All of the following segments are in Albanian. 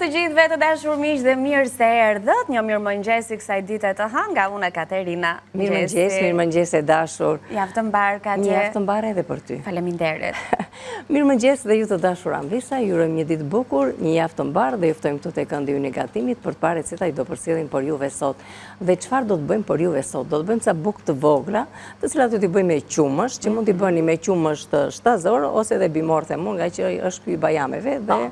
të gjithëve të dashur miq dhe mirë se erdhët. Një mirëmëngjesi kësaj dite të hënë nga unë Katerina. Mirëmëngjes e dashur. Javë të mbar Katje. Javë të mbar edhe për ty. Faleminderit. Mirëmëngjes dhe ju të dashur Anvisa, ju urojmë një ditë bukur, një javë të mbar dhe ju ftojmë këtu tek Këndi i Negatimit për të parë se ta i do përcjellim për juve sot. Dhe çfarë do të bëjmë për juve sot? Do të bëjmë ca bukë të vogla, të cilat do t'i bëjmë me qumësh, që mund t'i bëni me qumësh të shtazor ose edhe bimor themon, nga që është ky bajameve dhe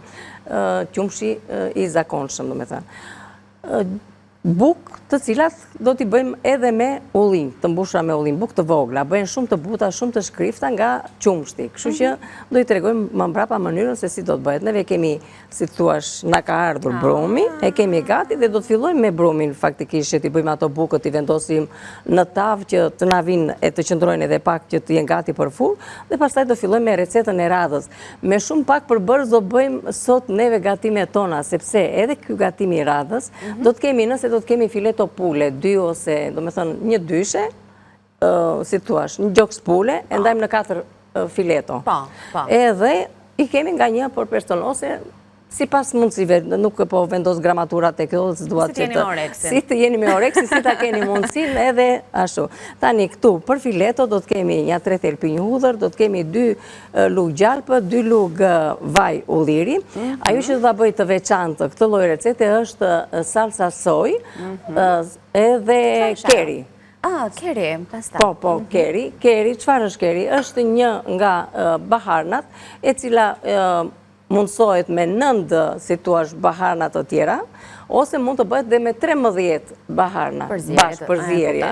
qumshi i zakonshëm, domethënë. Bukë të cilat do t'i bëjmë edhe me ullim, të mbushura me ullim, bukë të vogla, bëhen shumë të buta, shumë të shkrifta nga qumshti. Kështu që do i tregojmë më mbrapa mënyrën se si do të bëhet. Neve kemi, si thuash, na ka ardhur brumi, e kemi gati dhe do të fillojmë me brumin faktikisht që t'i bëjmë ato bukët, t'i vendosim në tavë që të na vinë e të qëndrojnë edhe pak që të jenë gati për furrë, dhe pastaj do fillojmë me recetën e radhës. Me shumë pak përbërës do bëjmë sot neve gatimet tona, sepse edhe ky gatim i radhës do të kemi, nëse do të kemi fileto pule, 2 ose, do me thënë, një dyshe, si të thuash, një gjoks pule, e ndajmë në 4 fileto. Edhe i kemi nga 1 për person, ose si pas mundësive, nuk po vendos gramaturat e kjo, si të jeni me oreksin, si ta keni mundësin edhe ashtu. Tani këtu, për fileto, do të kemi një 3 thelpi një hudhër, do të kemi 2 lugë gjalpë, 2 lugë vaj ulliri. Ajo që do ta bëj të veçantë këtë lloj recete është salsa soj edhe keri. Keri, pastaj. Po, keri. Keri, çfarë është keri? Është një nga baharnat, e cila mundsohet me 9, si thuash, baharna të tjera, ose mund të bëhet dhe me 13 baharna bashkë për zjerje.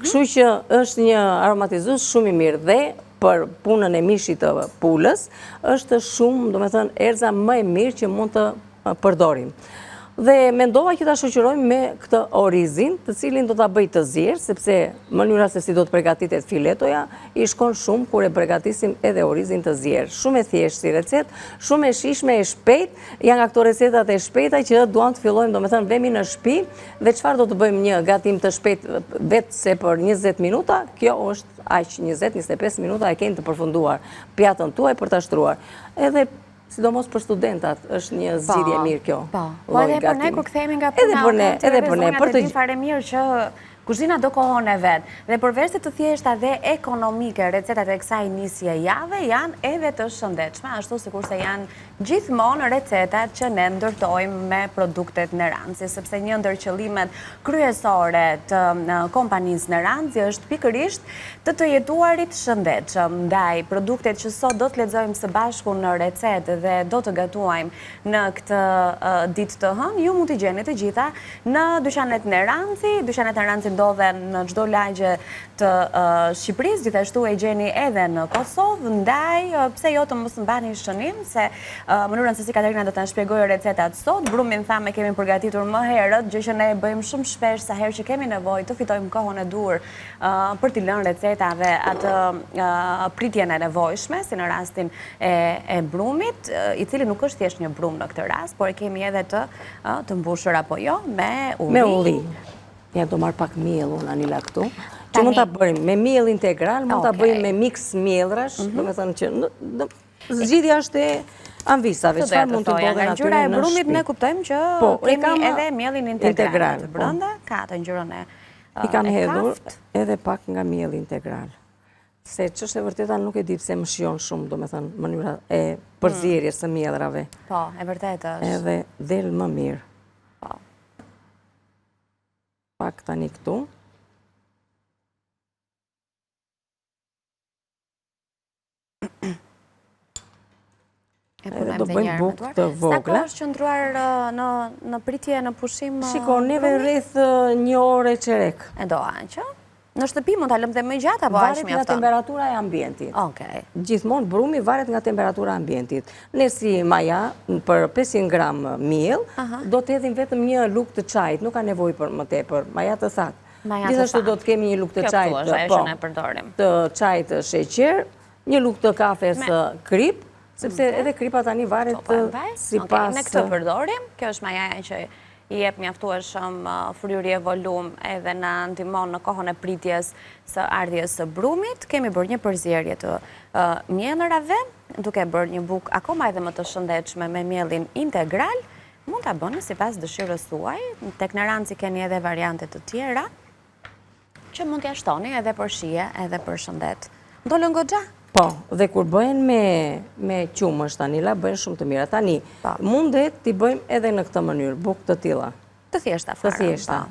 Kështu që është një aromatizues shumë i mirë dhe për punën e mishit të pulës është shumë, domethënë, erza më e mirë që mund të përdorim. Dhe mendova që ta shoqërojmë me këtë orizin, të cilin do ta bëj të zier, sepse mënyra se si do të përgatitet filetoja i shkon shumë kur e përgatisim edhe orizin të zier. Shumë e thjeshtë si recetë, shumë e shijshme, e shpejt, janë nga këto recetat e shpejta që duam të fillojmë, domethënë vemi në shtëpi dhe çfarë do të bëjmë një gatim të shpejt vetë se për 20 minuta, kjo është aq 20-25 minuta e keni të përfunduar pjatën tuaj për ta shtruar. Edhe sidomos për studentat, është një zgjidhje mirë kjo. Po edhe për ne kur kthehemi nga puna, edhe për ne, për të fare mirë që kuzhina do kohon e vetë. Dhe përveç se të thjeshta dhe ekonomike, recetat e kësaj nisje jave janë edhe të shëndetshme, ashtu sikurse janë gjithmonë recetat që ne ndërtojmë me produktet Neranci, sepse një ndër qëllimet kryesore të kompanisë Neranci është pikërisht të jetuarit shëndetshëm. Ndaj produktet që sot do të lexojmë së bashku në recetë dhe do të gatuajmë në këtë ditë të hënë, ju mund t'i gjeni të gjitha në dyqanet Neranci. Dyqanet Neranci ndodhen në çdo lagje të Shqipërisë, gjithashtu e gjeni edhe në Kosovë. Ndaj, pse jo të mos mbani shënim se mënyrën se si Katerina do të na shpjegojë recetat sot. Brumin thamë kemi përgatitur më herët, gjë që ne e bëjmë shumë shpesh sa herë që kemi nevojë të fitojmë kohën e dur për t'i lënë recetave atë pritjen e nevojshme, si në rastin e brumit, i cili nuk është thjesht një brum në këtë rast, por kemi edhe të mbushur apo jo me ulli. Ja, do marr pak miell unë Anila këtu, që mund ta bëjmë me miell integral, mund ta bëjmë me mix mieldrash, domethënë që zgjidhja është e Anvisave, çfarë mund të bëhen aty ngjyra e brumit ne kuptojmë që kemi edhe miellin integral. Brenda ka atë ngjyrën e i kanë hedhur edhe pak nga mielli integral. Se ç'është e vërteta nuk e di pse më shijon shumë, domethënë mënyra e përzierjes së mieldrave. Po, e vërtetë është. Edhe del më mirë. Pak tani këtu. Do bëjmë bukë të vogla. Sa kohë është qëndruar në pritje, në pushim? Shikon, neve rreth 1 orë e çerek. E do aq? Në shtëpi mund ta lëmë dhe më gjatë apo aq mjafton? Varet nga temperatura e ambientit. Okej. Gjithmonë brumi varet nga temperatura e ambientit. Ne si maja për 500 gram miell do të hedhim vetëm 1 lugë të çajit, nuk ka nevojë për më tepër, maja të thatë. Gjithashtu do të kemi 1 lugë të çajit, të çajit sheqer, 1 lugë të kafes krip, sepse edhe kripa tani varet sipas. Ne këtë përdorim, kjo është majaja që i jep mjaftueshëm fryrje volum edhe na ndihmon në kohën e pritjes së ardhjes së brumit. Kemi bërë një përzierje të mielërave, duke bërë një bukë akoma edhe më të shëndetshme me miellin integral. mund ta bëni sipas dëshirës tuaj. Tek në rancë keni edhe variante të tjera që mund t'ja shtoni edhe për shije, edhe për shëndet. Ndolën goxha? Po, dhe kur bëhen me qumësht, Anila, bëhen shumë të mira. Tani, mundet t'i bëjmë edhe në këtë mënyrë, bukë të tilla. Të thjeshta fare. Të thjeshta.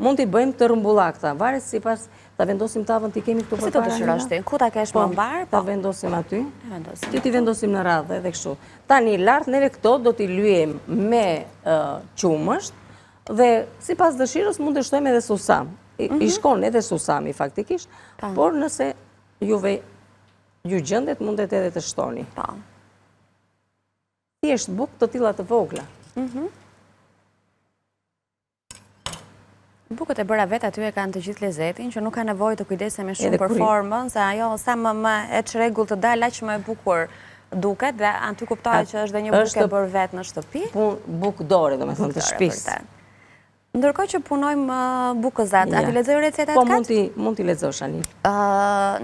Mund t'i bëjmë të rrumbullakta, varet sipas ta vendosim tavën t'i kemi këtu përpara. Si të dëshirosh ti? Ku ta kesh më mbar? Ta vendosim aty. Ti vendosim në radhë edhe kështu. Tani lart neve këto do t'i lyejm me qumësht dhe sipas dëshirës mund të shtojmë edhe susam. I shkon edhe susami faktikisht, por nëse juve ju gjendet mundet edhe të shtoni. Thjesht bukë të tilla të vogla. Bukët e bëra vetë aty e kanë të gjithë lezetin, që nuk ka nevojë të kujdesemi shumë për formën, se ajo sa më e çrregull të dalë, aq më e bukur duket dhe aty kuptohet që është dhe një bukë e bërë vetë në shtëpi. Bukë dore, domethënë të shtëpisë. Ndërkohë që punojmë bukëzat, a ti lexoj recetat kat? Po, mund t'i lexosh, Ani.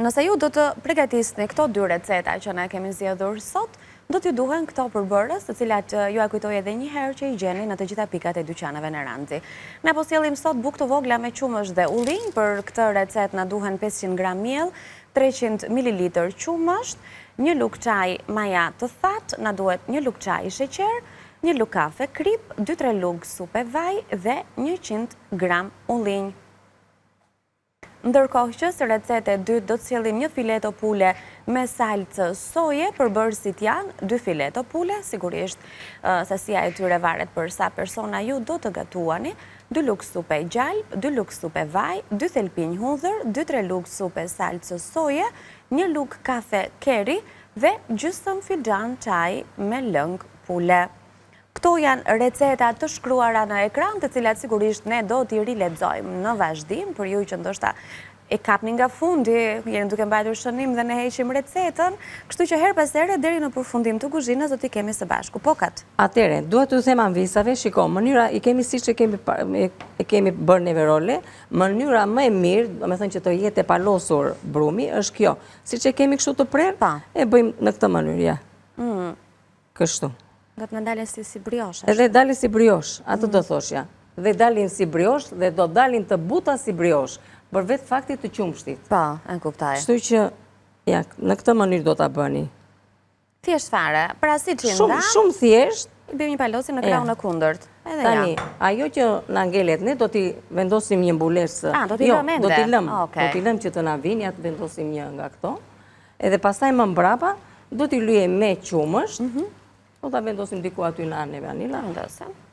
Nëse ju do të përgatisni këto 2 receta që ne kemi zgjedhur sot, do t'ju duhen këto përbërës, të cilat ju e kujtoj edhe një herë që i gjeni në të gjitha pikat e dyqaneve në Ranxi. Ne po sjellim sot bukë të vogla me qumësht dhe ullin. Për këtë recet na duhen 500 gram miell, 300 ml qumësht, 1 lugë çaj maja të thatë, na duhet 1 lugë çaj sheqer, 1 lugë kafe krip, 2-3 lugë supe vaj dhe 100 gram ullin. Ndërkohë që së recete 2 do të sjellim 1 fileto pule me salcë soje, përbërësit janë 2 fileto pule, sigurisht sasia e tyre varet për sa persona ju do të gatuani, 2 lugë supe gjalp, 2 lugë supe vaj, 2 thelpinj hudhër, 2-3 lugë supe salcë soje, 1 lugë kafe keri dhe gjysmë filxhan çaj me lëng pule. Këto janë receta të shkruara në ekran, të cilat sigurisht ne do t'i rilexojmë në vazhdim, për ju që ndoshta e kapni nga fundi, jeni duke mbajtur shënim dhe ne heqim recetën, kështu që her pas here deri në përfundim të kuzhinës do t'i kemi së bashku. Po kat. Atëre, duhet t'ju them anvisave, shiko, mënyra i kemi siç e kemi bërë neve role, mënyra më e mirë, domethënë që të jetë e palosur brumi, është kjo. Siç e kemi kështu të prerë, e bëjmë në këtë mënyrë, ja. Kështu. Do të më dalin si brioche. Edhe dalin si brioche, atë do thoshja. Dhe dalin si brioche dhe do dalin të buta si brioche, për vetë faktit të qumshtit. Po, e kuptoj. Kështu që, ja, në këtë mënyrë do ta bëni. Thjesht fare, pra si që nda... Shumë thjesht. I bëjmë një palosin në krahun e kundërt. Tani, ajo që na ngelet, ne do t'i vendosim një mbulesë. Do t'i lëm ende? Do t'i lëm që të na vinë, ja të vendosim një nga këto. Edhe pastaj më mbrapa, do t'i lyejmë me qumësht. Do ta vendosim diku aty në anëve, Anila.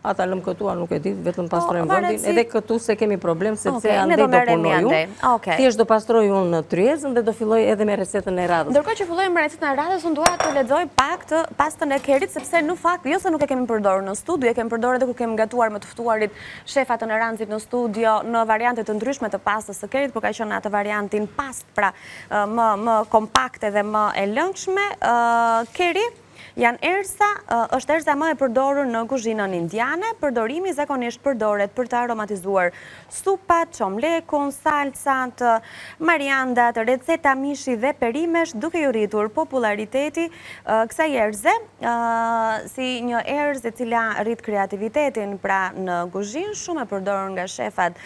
Ata lëm këtu, a nuk e di, vetëm pastrojmë vendin. Edhe këtu se kemi problem, sepse andej do punoj unë. Thjesht do pastroj unë në tryezën dhe do filloj edhe me recetën e radhës. Ndërkohë që fillojmë me recetën e radhës, unë dua të lexoj pak të pastën e kerit, sepse në fakt, jo se nuk e kemi përdorur në studio, e kemi përdorur edhe kur kemi gatuar me të ftuarit shefat në Ranxit në studio në variante të ndryshme të pastës së kerit, por ka qenë atë variantin past, pra më kompakte dhe më e lëngshme. Keri është erza më e përdorur në kuzhinën indiane. Përdorimi zakonisht përdoret për të aromatizuar supat, çomlekun, salsat, mariandat, receta mishi dhe perimesh, duke ju rritur populariteti kësaj erze si një erzë e cila rrit kreativitetin pra në kuzhinë, shumë e përdorur nga shefat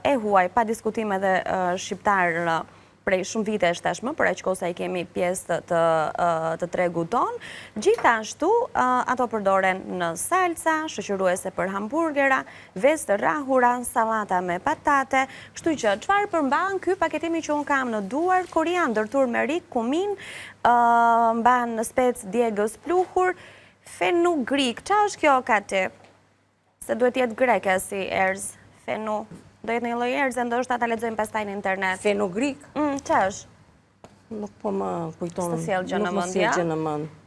e huaj, pa diskutim edhe shqiptar prej shumë vitesh tashmë, për aq kohë sa i kemi pjesë të tregut ton. Gjithashtu, ato përdoren në salsa, shoqëruese për hamburgera, vezë të rrahura, sallata me patate. Kështu që çfarë përmban ky paketimi që un kam në duar? Koriandër, turmerik, kumin, mban spec djegës pluhur, fenugrik. Çfarë është kjo Kati? Se duhet jetë greke si erz, fenu. Do jetë një lloj erze, ndoshta ta lexojmë pastaj në internet. Fenugrik? Ç'është? Nuk po më kujton. S'të sjell gjë në mend, ja?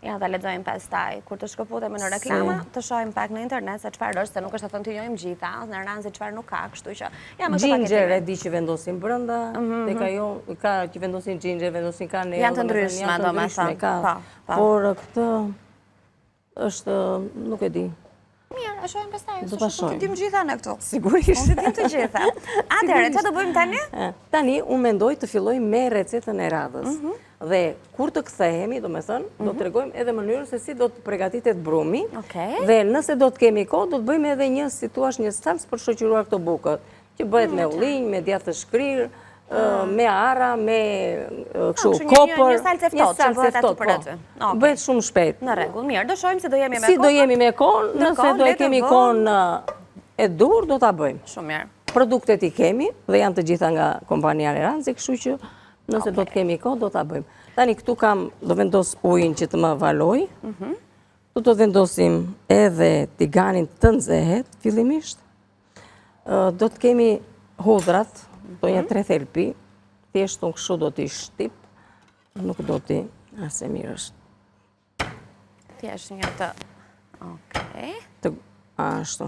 Ja, ta lexojmë pastaj. Kur të shkëputemi në reklama, të shohim pak në internet se çfarë është, se nuk është të thënë të njohim gjitha, në Ranxi çfarë nuk ka, kështu që ja më ginger e di që vendosin brenda, tek ajo ka që vendosin ginger, vendosin kanellë. Janë të ndryshme, domethënë. Por këtë është, nuk e di. Mirë, A shohim pastaj. Do ta shohim. Dim gjitha në këtu. Sigurisht. Unë dim të gjitha. Atëherë, çfarë do bëjmë tani? Tani, unë mendoj të filloj me recetën e radhës. Dhe kur të kthehemi, do të tregojmë edhe mënyrën se si do të përgatitet brumi. Dhe nëse do të kemi kohë, do të bëjmë edhe një salcë për shoqëruar këto bukët, që bëhet me ullinj, me djathë të shkrirë, me ara, me kopër. Një salcë ftohtë që bëhet aty për aty. Bëhet shumë shpejt. Në rregull, mirë, do shohim se do jemi me kohë. Si do jemi me kohë, nëse do e kemi kohën e dur, do ta bëjmë. Shumë mirë. Produktet i kemi dhe janë të gjitha nga kompania Leranzi, kështu që nëse do të kemi kohë, do ta bëjmë. Tani këtu do vendos ujin që të më valoj. Këtu do vendosim edhe tiganin të nxehet fillimisht. Do të kemi hudrat, do një 3 thelpi, thjesht unë kështu do t'i shtip, nuk do t'i ase mirë është. Thjesht një të... Okej. Ashtu.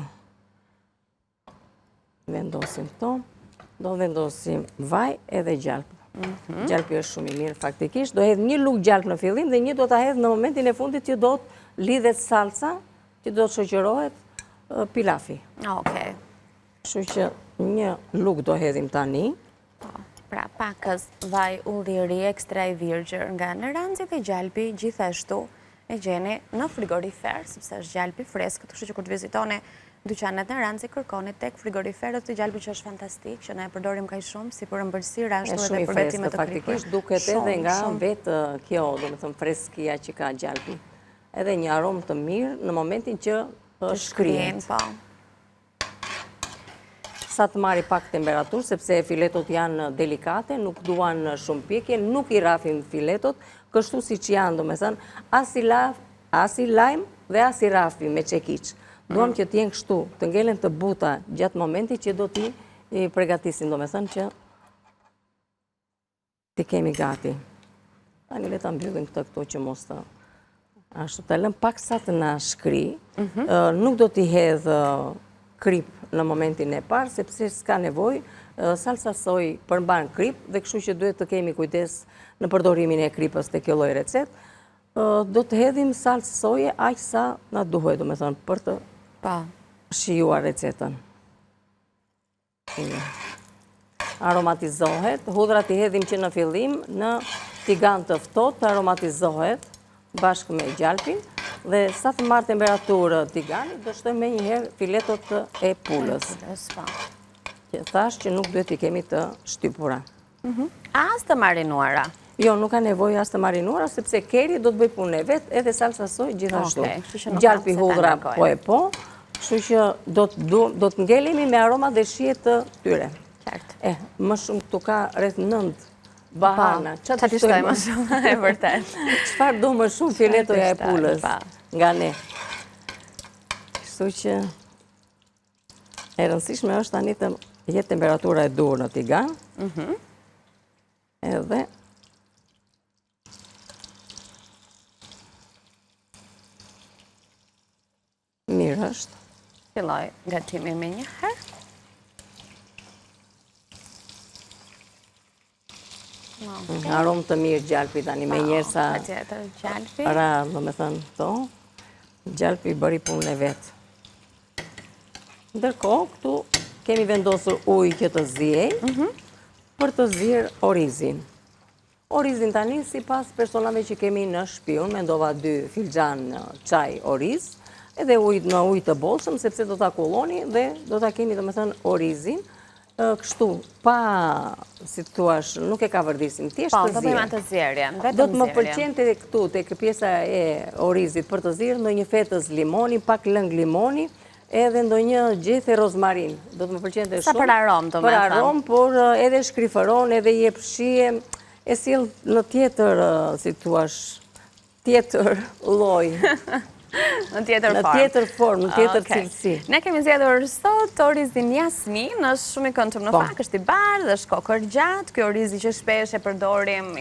Vendosim këto, do vendosim vaj edhe gjalpë. Gjalpi është shumë i mirë faktikisht, do hedh një lugë gjalpë në fillim dhe një do ta hedh në momentin e fundit që do të lidhet salca, që do të shoqërohet pilafi. Okej. Kështu që një lugë do hedhim tani. Pra pakës vaj ulliri ekstra i virgjër nga Leranzi dhe gjalpi gjithashtu e gjeni në frigorifer, sepse është gjalpi freskët, kështu që kur të vizitoni dyqanet në Leranzi kërkoni tek frigoriferët të gjalpi që është fantastik, që ne e përdorim kaq shumë si për ëmbëlsira ashtu edhe për gatimet të kripër. Faktikisht duket edhe nga vetë kjo, domethënë freskia që ka gjalpi. Edhe një aromë të mirë në momentin që shkrihet. Sa të marri pak temperaturë, sepse filetot janë delikate, nuk duan shumë pjekje, nuk i rrafim filetot, kështu si që janë, domethënë, as i lajmë dhe as i rrafi me çekiç. Duam që t'jenë kështu, të ngelen të buta gjatë momentit që do t'i përgatisim, domethënë që t'i kemi gati. Tani le ta mbyllim këtu që mos të ashtu të lëm pak sa të na shkri, nuk do t'i hedh krip në momentin e parë, sepse s'ka nevojë, salsa soj përmban krip dhe kështu që duhet të kemi kujdes në përdorimin e kripës të kjo lloj recet. Do të hedhim salsë soje aq sa na duhet, domethënë për të shijuar recetën. Aromatizohet, hudrat i hedhim që në fillim në tigan të ftohtë, aromatizohet bashkë me gjalpin. Dhe sa të marrë temperaturë tigani, do shtojmë me njëherë filetot e pulës. Që thash që nuk duhet i kemi të shtypura. As të marinuara? Jo, nuk ka nevojë as të marinuara, sepse keri do të bëj punën e vet, edhe salsa soj gjithashtu. Gjalpi hudhra po, kështu që do të ngelemi me aroma dhe shije të tyre. Më shumë këtu ka rreth 9 bahana. Qa të shtoj më shumë, e vërtet. Qëfar do më shumë filetoja e pulës nga ne. Kështu që e rëndësishme është tani të jetë temperatura e dur në tigan. Edhe mirë është. Filloj gatimi me një herë. Aromë të mirë gjalpi tani me njerë sa ra, do me thënë to, gjalpi bëri punën e vetë. Ndërkohë, këtu kemi vendosur ujë që të zjej për të zjerë orizin. Orizin tani, si pas personave që kemi në shtëpi, unë mendova 2 filxhan çaj oriz, edhe në ujë të bollshëm, sepse do ta kulloni dhe do ta kemi, do me thënë, orizin. Kështu, pa, si të thuash, nuk e ka vërdisim, thjesht të zjerë. Do bëjmë atë zjerjen, vetëm zjerjen. Do të më pëlqente këtu, tek pjesa e orizit për të zjerë, ndonjë fetës limoni, pak lëng limoni, edhe ndonjë gjethe rozmarin. Do të më pëlqente shumë. Sa për aromë, do me thënë. Për aromë, por edhe shkriferon, edhe jep shije, e sill në tjetër, si të thuash, tjetër lloj. Në tjetër formë, në tjetër cilësi. Ne kemi zgjedhur sot orizin jasmin, është shumë i këndshëm në fakt, është i bardhë, është kokër gjatë, ky orizi që shpesh e përdorim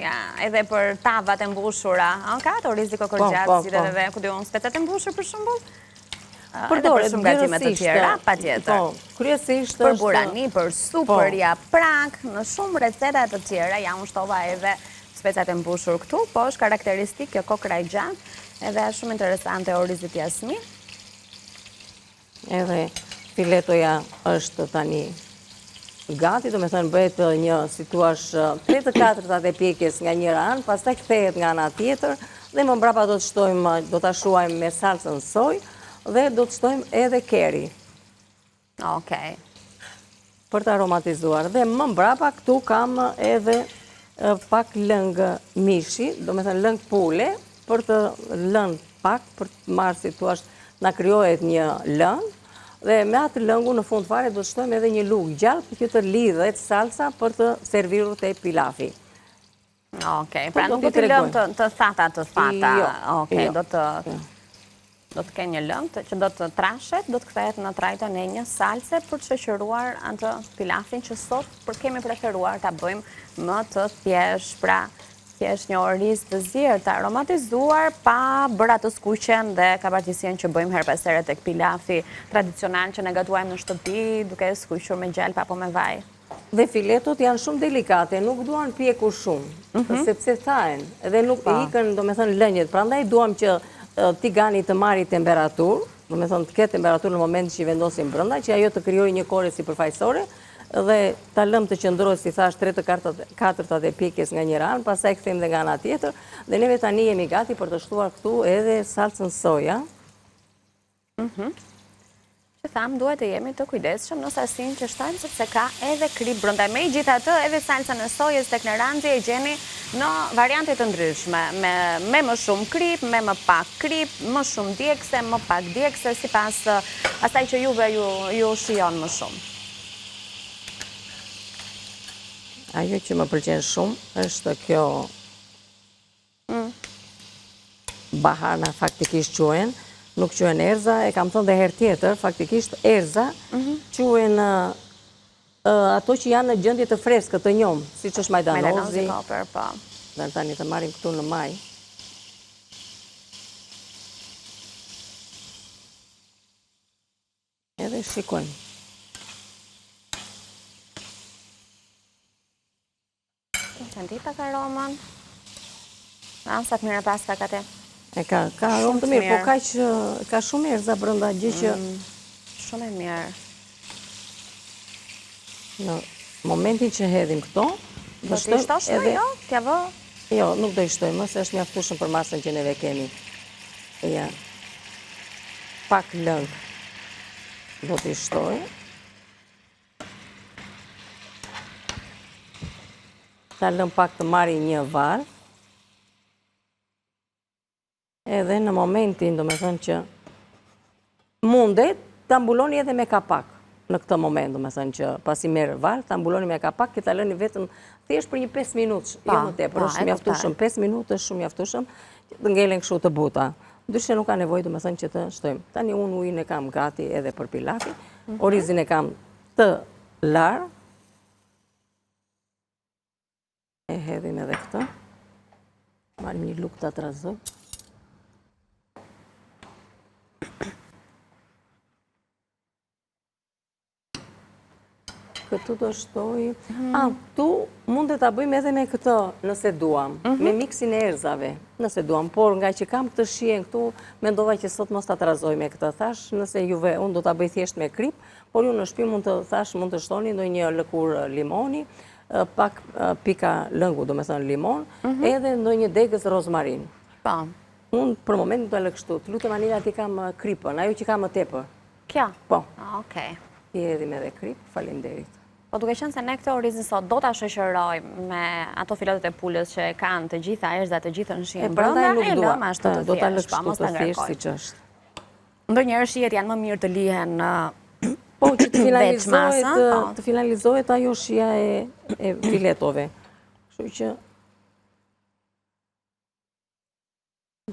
edhe për tavat e mbushura. Ka të orizi kokër gjatë, si edhe ku diun specat e mbushur për shembull. Përdoret shumë gatime të tjera, patjetër. Kryesisht për burani, për supë, për japrak, në shumë receta të tjera, ja unë shtova edhe specat e mbushur këtu, po është karakteristik kjo kokra e gjatë. Edhe është shumë interesante orizit jasmin. Edhe filetoja është tani gati, do me thënë bëhet një situash 3/4 e pjekjes nga njëra anë, pastaj kthehet nga ana tjetër dhe më mbrapa do ta shuajmë me salsën soj dhe do të shtojmë edhe keri. Okej. Për të aromatizuar. Dhe më mbrapa këtu kam edhe pak lëngë mishi, do me thënë lëngë pule, për të lënë pak, për të marrë si thua na krijohet një lëng, dhe me atë lëngu në fund fare do të shtojmë edhe një lugë gjallë për që të lidhet salsa për të servirur te pilafi. Okej, pra nuk do të lëmë të thata. Jo. Okej, do të kenë një lëng që do të trashet, do të kthehet në trajton e një salse për të shoqëruar atë pilafin që sot kemi preferuar ta bëjmë më të thjesht, pra thjesht një oriz të zier, të aromatizuar, pa bërë atë skuqen dhe kapardhësinë që bëjmë her pas here tek pilafi tradicional që ne gatuajmë në shtëpi, duke skuqur me gjalp apo me vaj. Dhe filetot janë shumë delikate, nuk duan pjekur shumë, sepse thahen, dhe nuk ikën, do me thënë, lënjet. Prandaj duam që tigani të marri temperaturë, do me thënë të ketë temperaturë në moment që i vendosim brenda, që ajo të krijojë një kore sipërfaqësore, dhe ta lëmë të qëndrojë, si thash, 3/4 e pjekjes nga njëra anë, pastaj kthejmë dhe nga ana tjetër, dhe neve tani jemi gati për të shtuar këtu edhe salsën soja. Që thamë, duhet të jemi të kujdesshëm në sasinë që shtojmë, sepse ka edhe krip brenda. Megjithatë, edhe salsën e sojës tek në Ranxhi e gjeni në variante të ndryshme, me më shumë krip, me më pak krip, më shumë djegse, më pak djegse, sipas asaj që juve ju shijon më shumë. Ajo që më pëlqen shumë është kjo bahana, faktikisht quhen, nuk quhen erza, e kam thënë dhe herë tjetër, faktikisht erza quhen ato që janë në gjendje të freskët të njom, siç është majdanozi. Po. Dhe tani të marrim këtu në maj. Edhe shikojmë. Senti pak aromën. Sa të mire pas ka kate. Ka aromë të mirë, po ka shumë erza brenda, gjë që... Shumë e mirë. Në momentin që hedhim këto, do t'i shtosh në jo? T'ja vë? Jo, nuk do i shtoj më, se është mjaftueshëm për masën që neve kemi. Ja. Pak lëng do t'i shtoj. Ta lëm pak të marri një varë. Edhe në momentin, do me thënë që mundet, ta mbuloni edhe me kapak. Në këtë moment, do me thënë që pasi merë varë, ta mbuloni me kapak, këta lëni vetëm thjesht për një 5 minutë, jo më tepër, është mjaftueshëm, 5 minutë është shumë mjaftueshëm, që të ngelen kështu të buta. Ndryshe nuk ka nevojë, do me thënë që të shtojmë. Tani unë ujin e kam gati edhe për pilafi, orizin e kam të larë, e hedhim edhe këtë, marrim një lukë të atrazoj. Këtu do shtoj... Këtu mund të ta bëjmë edhe me këtë, nëse duam, me miksin e erzave, nëse duam, por nga që kam këtë shien këtu, mendova që sot mos ta trazoj me këtë, thash, nëse juve, unë do ta bëj thjesht me krip, por ju në shtëpi mund të shtoni ndonjë lëkur limoni, pak pika lëngu, do me thënë limon, edhe ndonjë degës rozmarin. Unë për momentin do lë kështu, të lutem Anila ti kam kripën, ajo që kam më tepër. Kjo? Po. Okej. I edhim edhe krip, faleminderit. Po duke qenë se ne këtë orizin sot do ta shoqërojmë me ato filetet e pulës që kanë të gjitha erzat, të gjithë në shihen brenda, e lëmë ashtu të thjeshtë. Do ta lë kështu të thjeshtë siç është. Ndonjëherë shihet janë më mirë të lihen po që të finalizohet ajo shija e filetove. Kështu që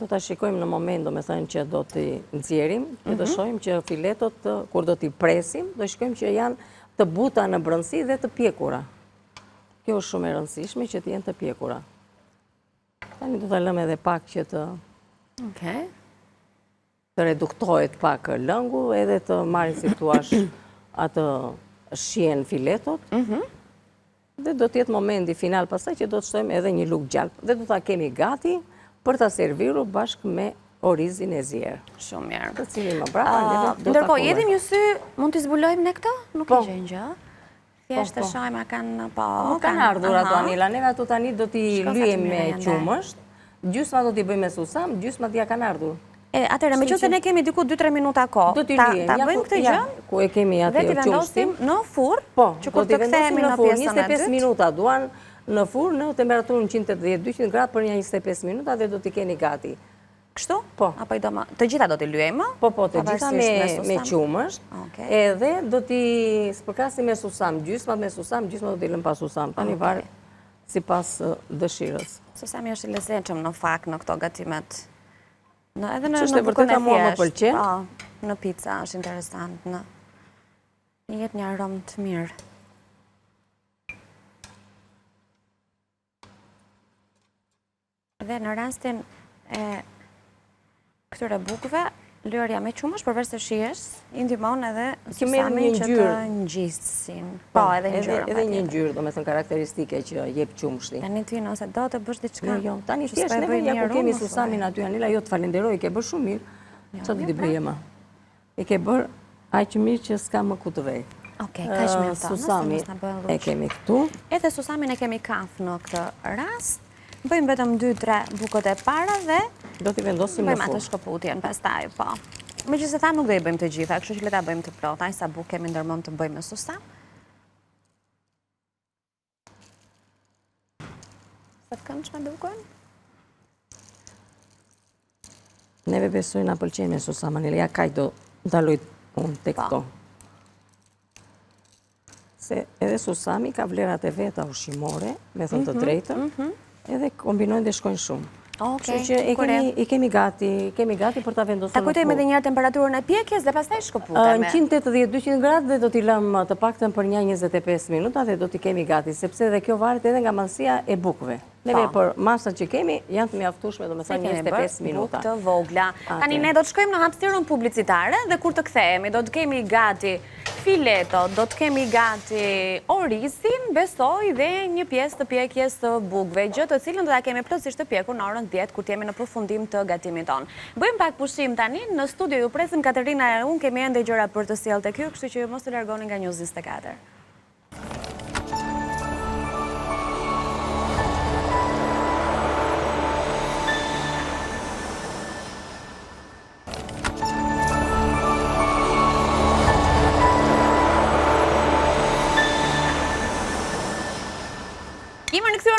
do ta shikojmë në moment, do me thënë që do t'i nxjerrim, do shohim që filetot, kur do t'i presim, do shikojmë që janë të buta në brendësi dhe të pjekura. Kjo është shumë e rëndësishme që të jenë të pjekura. Tani do ta lëmë edhe pak që të reduktohet pak lëngu, edhe të marrin si thua atë shien filetot. Dhe do të jetë momenti final pastaj që do të shtojmë edhe një lugë gjalp dhe do ta kemi gati për ta servirur bashkë me orizin e zjerë. Shumë mirë. Të cili më brapa, neve do të Ndërkohë, jeti një sy, mund t'i zbulojmë ne këto? Nuk i gjenë gjë. Thjesht të shojmë, kanë, po... Nuk kanë ardhur ato, Anila. Neve ato tani do t'i lyjem me qumësht, gjysma do t'i bëjmë me susam, gjysma t'ja kanë ardhur. Atëre, me qëse ne kemi diku 2-3 minuta kohë, do t'i lyjem. ta bëjmë këtë gjë? Ku e kemi atë qumështin? Dhe t'i vendosim në furr, që kur të kthehemi në pjesën e dytë. 25 minuta duan në furr në temperaturën 180-200 gradë për një 25 minuta dhe do t'i keni gati. Kështu? Po. Apo të gjitha do t'i lyejmë? Po, të gjitha me qumësht. Edhe do t'i spërkasim me susam, gjysmat me susam, gjysmat do t'i lëm pa susam. Tani varë si pas dëshirës. Susami është i lezetshëm në fakt në këto gatimet. Edhe në bukën e thjeshtë. Në pizza është interesant. Një jetë një aromë të mirë. Dhe në rastin e këtyre bukëve, lërja me qumësh, përveç të shijes, i ndihmon edhe susamin që të ngjisin. Po, edhe ngjyrë. Edhe një ngjyrë, do me thënë karakteristike që jep qumështi. Tani ty nëse do të bësh diçka. Jo, tani thjesht neve ja ku kemi susamin aty, Anila, jo të falenderoj, i ke bërë shumë mirë. Çfarë do t'i bëje më? I ke bërë aq mirë që s'ka më ku të vej. Okej, kaq më tonë. Susami e kemi këtu. Edhe susamin e kemi kafë në këtë rast. Bëjmë vetëm 2-3 bukët e para dhe do t'i vendosim në furr. Bëjmë atë shkëputjen pastaj, po. Megjithëse tha nuk do i bëjmë të gjitha, kështu që le ta bëjmë të plotë. Ai sa bukë kemi ndërmend të bëjmë me susam. Sa të këndshme bukën? Neve besoj na pëlqejnë me susam, Anila, ja kaj do ndaloj unë tek këto. Se edhe susami ka vlerat e veta ushqimore, me thënë të drejtën, edhe kombinojnë dhe shkojnë shumë. Kështu që i kemi gati për ta vendosur. Ta kujtojmë edhe një herë temperaturën e pjekjes dhe pastaj shkëputemi. 180-200 gradë dhe do t'i lëmë të paktën për një 25 minuta dhe do t'i kemi gati, sepse edhe kjo varet edhe nga mallësia e bukëve. Neve për masat që kemi janë të mjaftueshme, domethënë 25 minuta. Bukë të vogla. Tani ne do të shkojmë në hapësirën publicitare dhe kur të kthehemi do të kemi gati fileto, do të kemi gati orizin, besoj, dhe një pjesë të pjekjes të bukëve, gjë të cilën do ta kemi plotësisht të pjekur në orën 10 kur jemi në përfundim të gatimit ton. Bëjmë pak pushim tani, në studio ju presim Katerina e unë, kemi ende gjëra për të sjellë tek ju, kështu që mos të largoni nga News 24.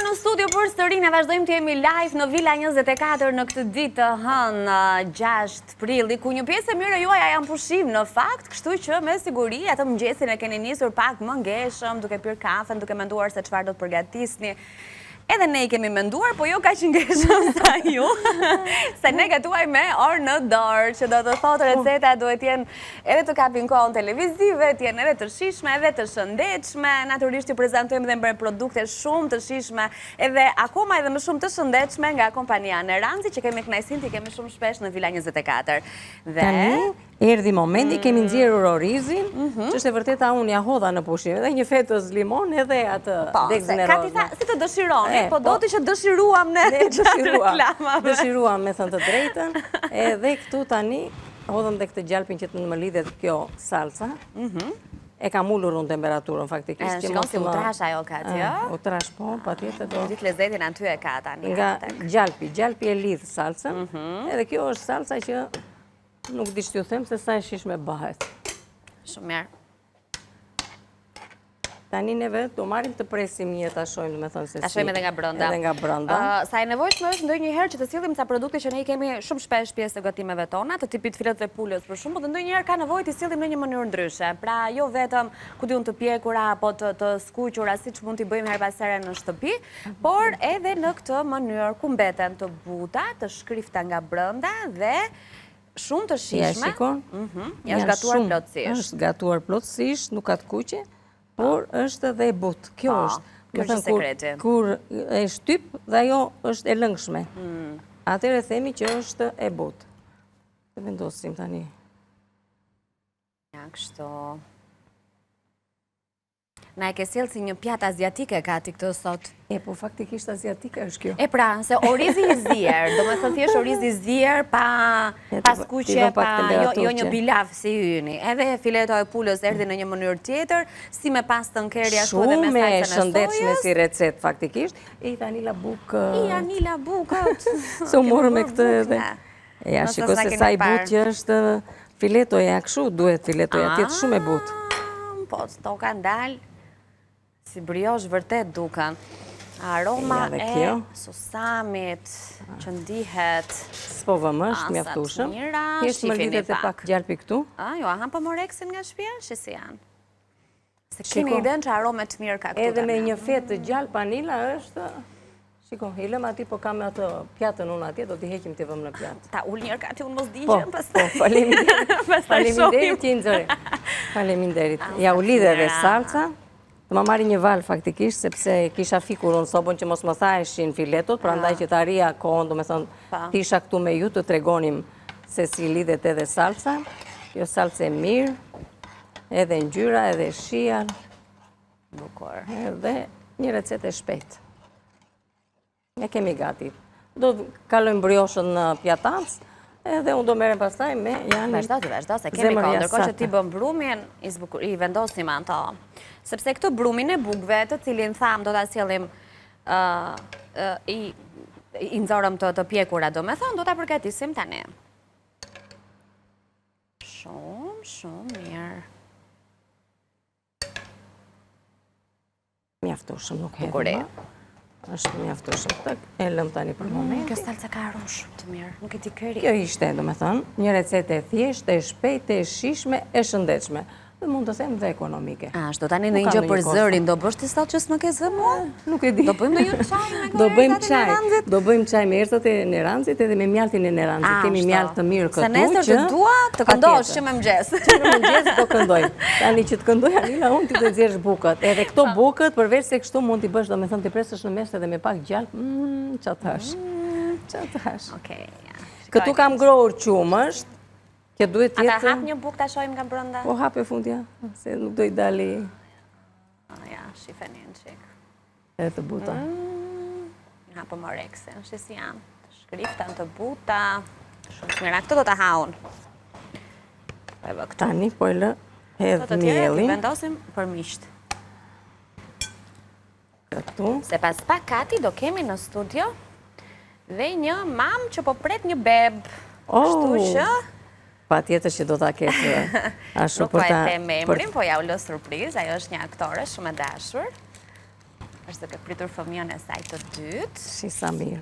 Në studio për sëri ne vazhdojmë të jemi live në Villa 24 në këtë ditë të hënë 6 prilli, ku një pjesë e mirë juaja janë pushim në fakt, kështu që me siguri atë mëngjesin e keni nisur pak më ngeshëm, duke pirë kafen, duke menduar se çfarë do të përgatisni. Edhe ne i kemi menduar, po jo ka që ngeshëm sa ju, se ne gatuaj me orë në dorë, që do të thotë receta duhet jenë edhe të kapin kohën televizive, të jenë edhe të shishme, edhe të shëndetshme, naturisht ju prezentojmë dhe me produkte shumë të shishme, edhe akoma edhe më shumë të shëndetshme nga kompania Neranzi, që kemi kënaqësinë të kemi shumë shpesh në Villa 24. Tani erdhi momenti, kemi nxjerrur orizin, që është e vërteta unë ja hodha në pushim, edhe një fetës limon edhe atë degzën e rozë. Si të dëshironi, po do të që dëshiruam ne gjatë reklamave. Dëshiruam me thënë të drejtën, edhe këtu tani hodhëm dhe këtë gjalpin që të më lidhet kjo salsa. E kam ullur unë temperaturën faktikisht. Shikon si utrash ajo ka tjo? Utrash po, pa tjetër do. Ditë lezetin aty e ka tani. Nga gjalpi e lidh salsën, edhe kjo është salsa që nuk di që t'ju them se sa e shishme bëhet. Shumë mirë. Tani neve do marim të presim një ta shojmë, me thënë se si. Ta shojmë edhe nga brënda. Edhe nga brënda. Sa e nevojshme është ndonjëherë që të sillim ca produkte që ne i kemi shumë shpesh pjesë të gatimeve tona, të tipit filet dhe pulës për shembull, dhe ndonjëherë ka nevojë të sillim në një mënyrë ndryshe. Pra jo vetëm ku diun të pjekura apo të skuqura siç mund t'i bëjmë her pas here në shtëpi, por edhe në këtë mënyrë ku mbeten të buta, të shkrifta nga brënda dhe shumë të shishme. Ja është gatuar plotësisht. Është gatuar plotësisht, nuk ka të kuqe, por është edhe e butë. Kjo është. Kjo është sekreti. Kur e shtyp dhe ajo është e lëngshme. Atëherë themi që është e butë. Të vendosim tani. Ja, kështu. Na e ke sjellë si një pjatë aziatike Kati këtë sot. Po faktikisht aziatike është kjo. E pra, se orizi i zier, do me thënë thjesht orizi i zier, pa skuqe, jo një bilaf si yni. Edhe fileto e pulës erdhi në një mënyrë tjetër, si me pastë nkeri ashtu edhe me salcën e sojës. Shumë shëndetshme si recet faktikisht. Anila Bukë. Anila Bukët. Se u morë me këtë edhe. Ja, shiko se sa i butë që është filetoja kështu, duhet filetoja tjetë shumë e butë. Po, to ka ndalë. Si briosh vërtet duken. Aroma e susamit që ndihet. S'po vëmësht, mjaftushëm. Heshtë më lidhet e pak gjalpi këtu. Jo, ahan po moreksin nga shpia, që si janë. Se kemi iden që arome të mirë ka këtu. Edhe me një fetë të gjallë panila është... Shiko, i lëm ati, po kam atë pjatën unë atje, do t'i heqim t'i vëmë në pjatë. Ta ullë njërë ka ti unë mos digjen, Po, faleminderit qinëzëri. Faleminderit. Ja, u lidhe dhe salca. Të ma marri një valë faktikisht, sepse kisha fikur unë sobën që mos më thaheshin filetot, pra ndaj që të aria kohën, do me thonë, tisha këtu me ju të tregonim se si lidhet edhe salca. Kjo salca e mirë, edhe ngjyra, edhe shia. Bukur. Edhe një recet e shpejt. E kemi gati. Do të kalojmë brioshën në pjatancë, edhe unë do merrem pastaj me janë... Vazhdo, se kemi kohë, ndërkohë që ti bëm brumin, i vendosim ato. Sepse këtë brumin e bukëve, të cilin tham do ta sjellim i nxorëm të pjekura, do me thonë, do ta përgatisim tani. Shumë mirë. Mjaftueshëm, nuk hedhim. Është mjaftueshëm. E lëm tani për moment. Kjo salca ka aromë shumë të mirë, nuk e di këri. Kjo ishte, do me thënë, një recetë e thjeshtë, e shpejtë, e shishme, e shëndetshme. Dhe mund të them dhe ekonomike. Ashtu, tani në një gjë për zërin, do bësh ti sot që s'më ke zë mua? Nuk e di. Do bëjmë një çaj me këto Do bëjmë çaj me erëzat e neranzit edhe me mjaltin e neranzit. Kemi mjalt të mirë këtu që... Se nesër të dua të këndosh që me mëngjes. Që me mëngjes do këndoj. Tani që të këndoj Anila, unë ti të nxjerrësh bukët. Edhe këto bukët, përveç se kështu mund t'i bësh, do me thënë t'i presësh në mes edhe me pak gjallë. Çfarë thash? Okej. Këtu kam grohur qumësht. Ata hap një bukë të shojmë nga brënda? Po hap e fundja, se nuk do i dali... Ja, shifeni në qik. Edhe të buta. Hapë më rekse, në shisi janë. Të shkriftan të buta. Shumë të mira, këtë do të haun. Tani, po e lë hedhë mielin. Të tjere, vendosim për misht. Këtu. Se pas pak Kati do kemi në studio dhe një mamë që po pret një bebë. Kështu që... Pa tjetër që do t'a ketë ashtu për ta... Nuk po e the me emrin, po ja u lë surpriz, ajo është një aktore shumë e dashur. është duke pritur fëmijën e saj të dytë. Si sa mirë.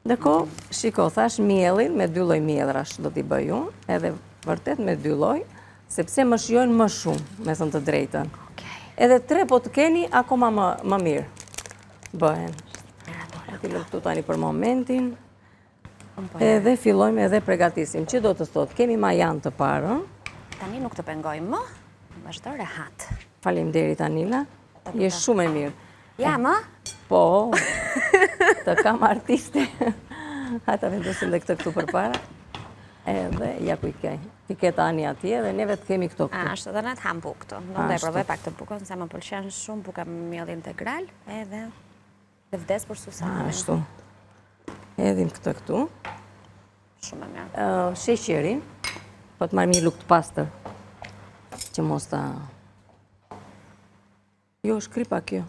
Ndërko, shiko, thash mielin, me 2 lloj mielrash do t'i bëj unë, edhe vërtet me 2 lloj, sepse më shijojnë më shumë, me thënë të drejtën. Edhe 3 po të keni, akoma më mirë bëhen. Ati lëm këtu tani për momentin. Edhe fillojmë edhe pregatisim. Që do të thotë, kemi majan të parën. Tani nuk të pengojmë më, vazhdo rehat. Faleminderit Anila, je shumë e mirë. Ja, më? Po, të kam artiste. Hajta vendosim dhe këtë këtu për para. Edhe, ja ku i kej. I ketë Ani atje dhe neve të kemi këto këtu. Ashtu, dhe ne të ham bukë këtu. Do të e provoj pak të bukën, se më pëlqen shumë buka me miell integral, edhe dhe vdes për susame. Ashtu. Edhim këtë këtu. Shumë e mirë. Sheqerin, po të marrë një lukë të pastër, që mos ta... Jo, shkripa kjo.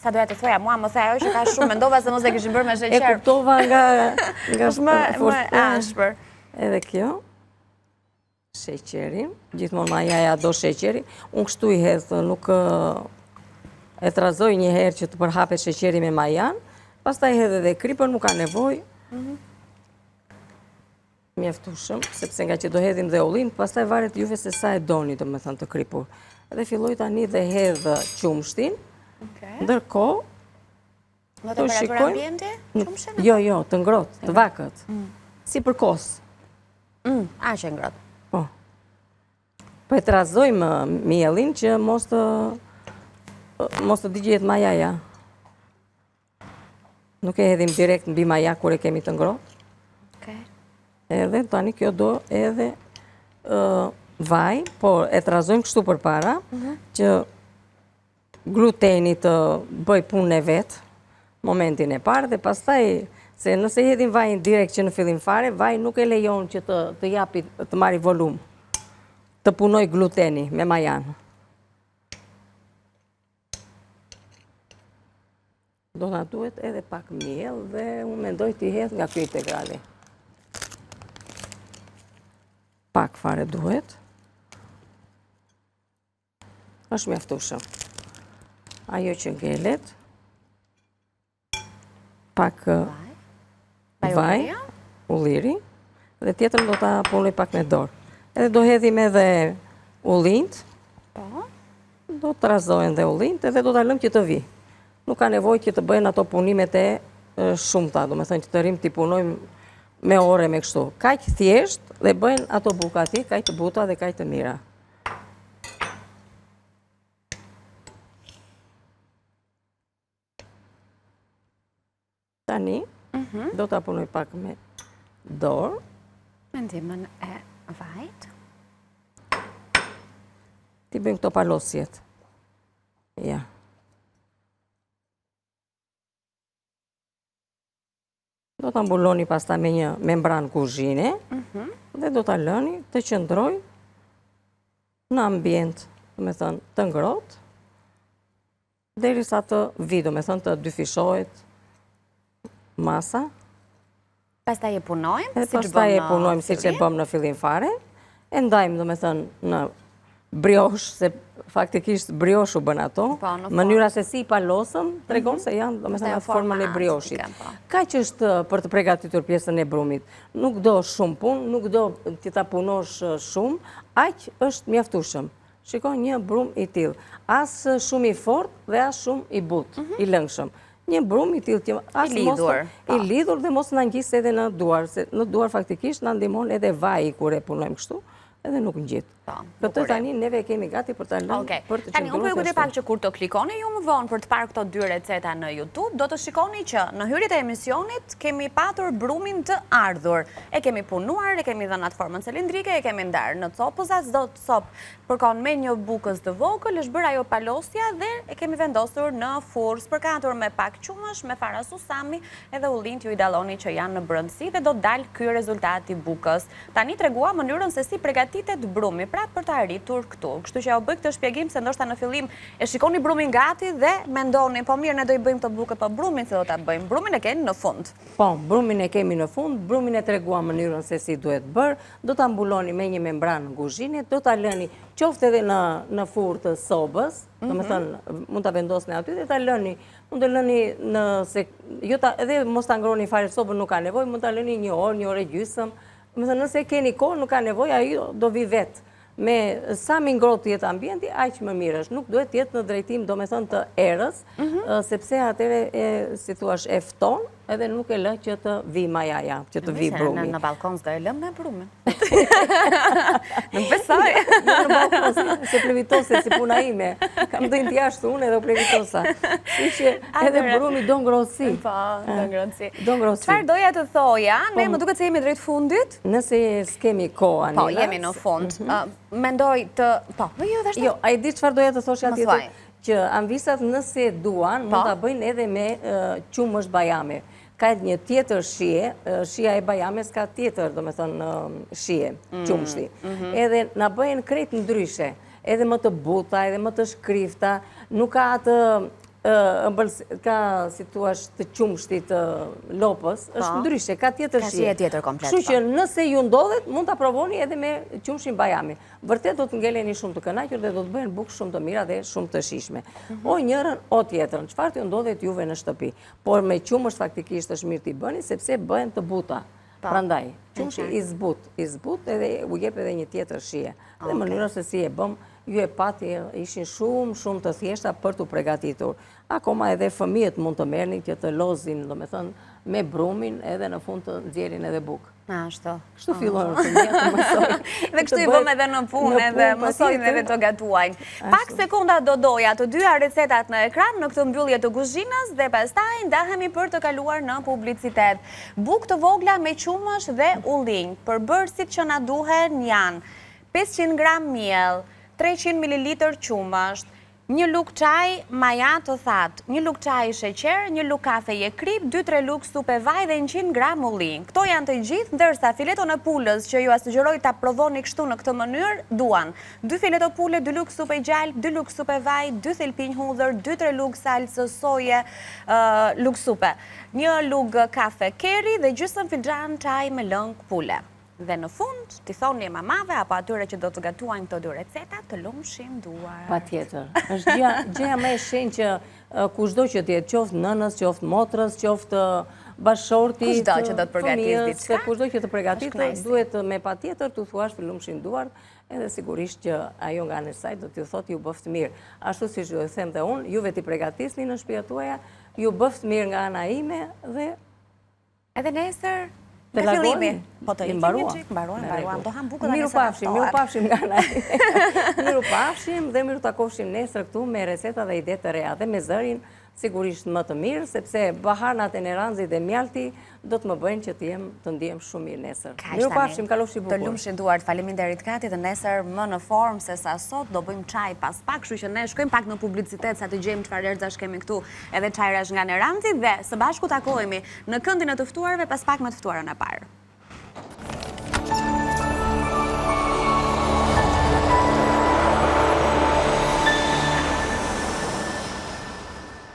Sa doja të thoja, mua më the ajo që ka shumë, mendova se mos e kishin bërë me sheqer. E kuptova nga më ashpër. Edhe kjo, sheqerin, gjithmonë majaja do sheqeri. Unë kështu i hedhë, nuk e trazoj një herë që të përhapet sheqeri me majan, pastaj hedhë edhe kripën, nuk ka nevoj. Mjaftueshëm, sepse nga që do hedhim dhe ullin, pastaj varet juve se sa e doni, do me thënë të kripur. Edhe filloj tani dhe hedhë qumshtin, ndërkohë, në temperaturë ambiente, qumshin? Jo, të ngrohtë, të vakët, si për kosë. A që ngrohtë. Po. Po e trazojmë mielin që mos të digjet majaja. Nuk e hedhim direkt mbi maja kur e kemi të ngrohtë. Edhe tani kjo do edhe vaj, por e trazojmë kështu për para, që gluteni të bëj punën e vetë, momentin e parë, dhe pastaj, se nëse hedhin vajin direkt që në fillim fare, vaj nuk e lejon që të japi, të marri volum, të punoj gluteni me majan. Do na duhet edhe pak miell dhe unë mendoj t'i hedh nga ky integrali. Pak fare duhet. Është mjaftueshëm. Ajo që ngelet, pak vaj, ulliri, dhe tjetër do ta punoj pak me dorë. Edhe do hedhim edhe ullint, do të razohen dhe ullint, edhe do ta lëm që të vi. Nuk ka nevojë që të bëjnë ato punimet e shumta, do me thënë që të rrim t'i punojmë me ore me kështu. Kaq thjesht dhe bëjnë ato buka ati, kaq të buta dhe kaq të mira. Tani, do t'a punoj pak me dorë. Me ndihmën e vajt. Ti bëjmë këto palosjet. Ja. Do t'a mbuloni pasta me një membran kuzhine dhe do t'a lëni të qëndroj në ambient, do me thënë, të ngrohtë, derisa të vi, do me thënë, të dyfishohet masa. Pastaj e punojmë, si që bëm në fillim fare, e ndajmë, do me thënë, në briosh, se faktikisht briosh u bën ato, mënyra se si i palosëm, tregon se janë, do me thënë, atë formën e brioshit. Ka që është për të përgatitur pjesën e brumit. Nuk do shumë punë, nuk do të ta punosh shumë, aq është mjaftueshëm. Shiko një brum i tillë, as shumë i fortë dhe as shumë i butë, i lëngshëm. Një brum i tillë që i lidhur dhe mos na ngjisë edhe në duar, se në duar faktikisht na ndihmon edhe vaji kur e punojmë kështu, edhe nuk ngjit. Këtë tani neve kemi gati për ta lënë për të qëndruar. Tani unë po ju kujtoj pak që kur të klikoni ju më vonë për të parë këto 2 receta në YouTube, do të shikoni që në hyrjet e emisionit kemi patur brumin të ardhur. E kemi punuar, e kemi dhënë atë formën cilindrike, e kemi ndarë në copëza, çdo copë përkon me një bukës të vogël, është bërë ajo palosja dhe e kemi vendosur në furrë, përkatur me pak qumësh, me fara susami, edhe ullint ju i dalloni që janë në brendësi dhe do dalë ky rezultat i bukës. Tani tregua mënyrën se si përgatitet brumi, pra për të arritur këtu. Kështu që ja u bëj këtë shpjegim se ndoshta në fillim e shikoni brumin gati dhe mendoni, po mirë ne do i bëjmë këto bukët, po brumin se do ta bëjmë. Brumin e keni në fund. Po, brumin e kemi në fund, brumin e tregua mënyrën se si duhet bërë, do ta mbuloni me një membran kuzhine, do ta lëni qoftë edhe në furrë të sobës, do me thënë mund ta vendosni aty dhe ta lëni, mund të lëni edhe mos ta ngroni fare sobën, nuk ka nevojë, mund ta lëni 1 orë, 1 orë e gjysmë. Do me thënë nëse keni kohë, nuk ka nevojë, ai do vi vetë. Me sa më ngrohtë jetë ambienti, aq më mirë është. Nuk duhet të jetë në drejtim, do me thënë, të erës, sepse atëre, si thua, e fton, edhe nuk e lë që të vi majaja, që të vi brumi. Në balkon s'do e lëm me brumin. Nuk besoj. Në balkon, se plevitose si puna ime. Kam dhënë t'jashtë unë edhe u plevitosa. Si që edhe brumi do ngrohtësi. Po, do ngrohtësi. Do ngrohtësi. Çfarë doja të thoja? Ne më duket se jemi drejt fundit. Nëse s'kemi kohë, Anila. Po, jemi në fund. Mendoj të... Po, jo, vazhdo. Jo, a i di çfarë doja të thoshja tjetër? Që anvisat nëse duan, mund ta bëjnë edhe me qumësht bajame. Ka një tjetër shije, shija e bajames ka tjetër, do me thënë, shije, qumështi. Edhe na bëjnë krejt ndryshe, edhe më të buta, edhe më të shkrifta, nuk ka atë, ka, si thua, të qumështit të lopës, është ndryshe, ka tjetër shije. Ka shije tjetër komplet. Kështu që nëse ju ndodhet, mund ta provoni edhe me qumshin bajami. Vërtet do të ngeleni shumë të kënaqur dhe do të bëhen bukë shumë të mira dhe shumë të shijshme. O njërën, o tjetrën, çfarë t'ju ndodhet juve në shtëpi. Por me qumësht faktikisht është mirë t'i bëni, sepse bëhen të buta. Prandaj, qumshi i zbut edhe u jep edhe një tjetër shije. Dhe mënyra se si e bëm, ju e pati ishin shumë të thjeshta për t'u përgatitur. Akoma edhe fëmijët mund të merrni që të lozin, do me thënë, me brumin edhe në fund të nxjerrin edhe bukë. Ashtu. Kështu fillojnë fëmijët të mësojnë. Dhe kështu i bëm edhe në punë edhe mësojnë edhe të gatuajnë. Pak sekunda do doja të dyja recetat në ekran në këtë mbyllje të kuzhinës dhe pastaj ndahemi për të kaluar në publicitet. Bukë të vogla me qumësh dhe ullinj. Përbërësit që na duhen janë 500 gram miell, 300 ml qumësht, Një luk çaj, Maja të thatë, një luk çaj sheqer, një luk kafe je krip, 2-3 luk supe vaj dhe 100 gram ullin. Këto janë të gjithë, ndërsa fileton e pulës që ju sugjeroj ta provoni kështu në këtë mënyrë, duan 2 fileto pule, 2 luk supe gjalp, 2 luk supe vaj, 2 thelpinj hudhër, 2-3 luk salsë soje, luk supe, një luk kafe keri dhe gjysmë filxhan çaj me lëng pule. Dhe në fund, t'i thoni mamave apo atyre që do të gatuajnë këto 2 receta të lumshin duar. Patjetër. Është gjëja më e shenjtë që kushdo që t'jetë, qoftë nënës, qoftë motrës, qoftë bashorti, kushdo që do të përgatis diçka, kushdo që të përgatitë, duhet me patjetër t'u thuash të lumshin duar, edhe sigurisht që ajo nga ana e saj do t'ju thotë ju bëft mirë. Ashtu siç ju them dhe unë, juve t'i përgatisni në shtëpiat tuaja, ju bëft mirë nga ana ime dhe edhe nesër Të fillimi. Po të mbaruam. Do ham bukë dhe Miru pafshim nga ana. Miru pafshim dhe miru takofshim nesër këtu me reseta dhe ide të reja dhe me zërin sigurisht më të mirë, sepse bahanat e neranzit dhe mjalti do të më bëjnë që të ndihem shumë mirë nesër. Miru pafshim, kalofshi bukur. Të lumshin duart, faleminderit Kati, dhe nesër më në formë se sa sot do bëjmë çaj pas pak, kështu që ne shkojmë pak në publicitet sa të gjejmë çfarë erëzash kemi këtu, edhe çajrash nga neranzi dhe së bashku takohemi në këndin e të ftuarve pas pak me të ftuarën e parë.